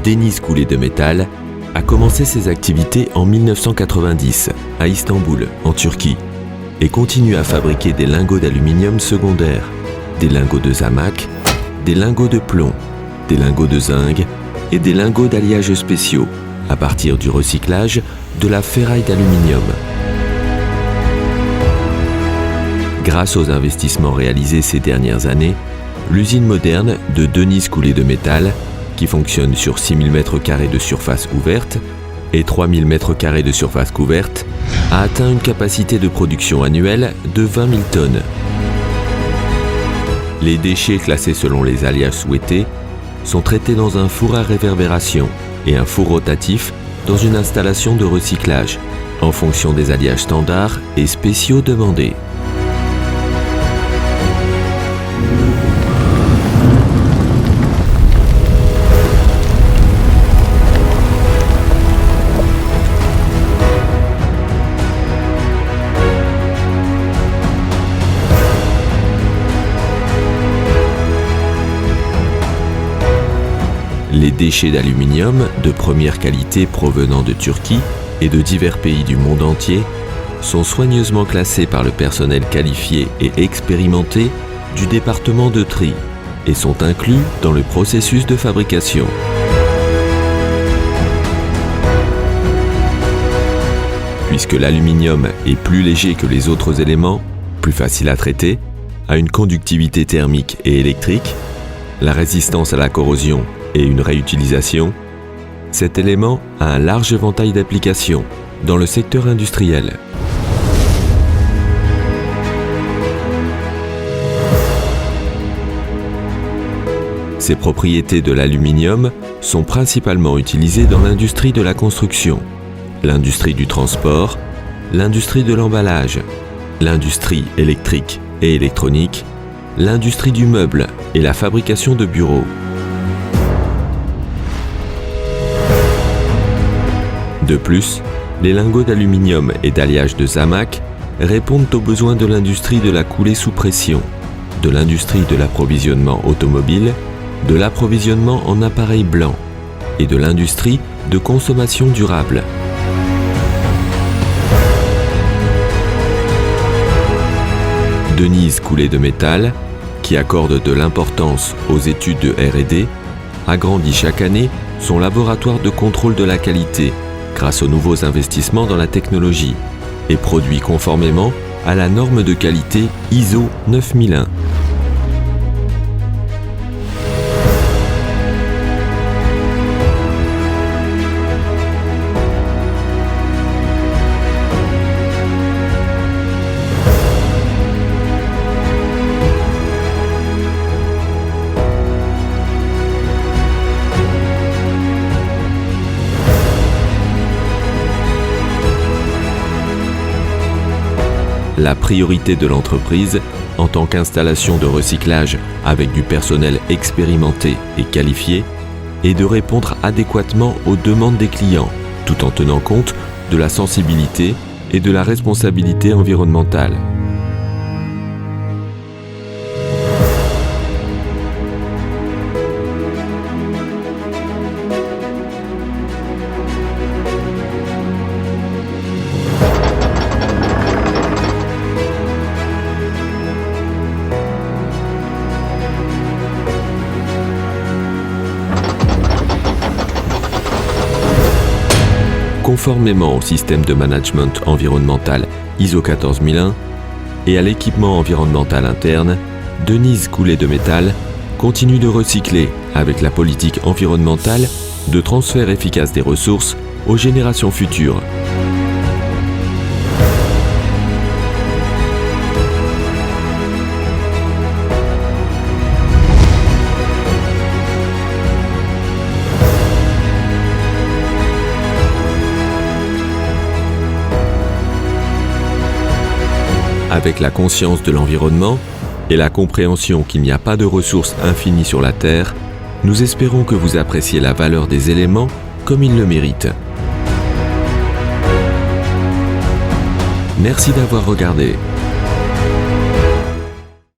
Deniz Koolé de Metal a commencé ses activités en 1990 à Istanbul, en Turquie, et continue à fabriquer des lingots d'aluminium secondaires, des lingots de zamac, des lingots de plomb, des lingots de zinc et des lingots d'alliage spéciaux à partir du recyclage de la ferraille d'aluminium. Grâce aux investissements réalisés ces dernières années, l'usine moderne de Deniz Koolé de Metal, qui fonctionne sur 6000 m² de surface ouverte et 3000 m² de surface couverte, a atteint une capacité de production annuelle de 20 000 tonnes. Les déchets classés selon les alliages souhaités sont traités dans un four à réverbération et un four rotatif dans une installation de recyclage, en fonction des alliages standards et spéciaux demandés. Les déchets d'aluminium de première qualité provenant de Turquie et de divers pays du monde entier sont soigneusement classés par le personnel qualifié et expérimenté du département de tri et sont inclus dans le processus de fabrication. Puisque l'aluminium est plus léger que les autres éléments, plus facile à traiter, a une conductivité thermique et électrique, la résistance à la corrosion et une réutilisation, cet élément a un large éventail d'applications dans le secteur industriel. Ces propriétés de l'aluminium sont principalement utilisées dans l'industrie de la construction, l'industrie du transport, l'industrie de l'emballage, l'industrie électrique et électronique, l'industrie du meuble et la fabrication de bureaux. De plus, les lingots d'aluminium et d'alliage de zamac répondent aux besoins de l'industrie de la coulée sous pression, de l'industrie de l'approvisionnement automobile, de l'approvisionnement en appareils blancs et de l'industrie de consommation durable. Deniz Koolé de Metal, qui accorde de l'importance aux études de R&D, agrandit chaque année son laboratoire de contrôle de la qualité grâce aux nouveaux investissements dans la technologie et produit conformément à la norme de qualité ISO 9001. La priorité de l'entreprise, en tant qu'installation de recyclage avec du personnel expérimenté et qualifié, est de répondre adéquatement aux demandes des clients, tout en tenant compte de la sensibilité et de la responsabilité environnementale. Conformément au système de management environnemental ISO 14001 et à l'équipement environnemental interne, Deniz Koolé de Metal continue de recycler avec la politique environnementale de transfert efficace des ressources aux générations futures. Avec la conscience de l'environnement et la compréhension qu'il n'y a pas de ressources infinies sur la Terre, nous espérons que vous appréciez la valeur des éléments comme ils le méritent. Merci d'avoir regardé.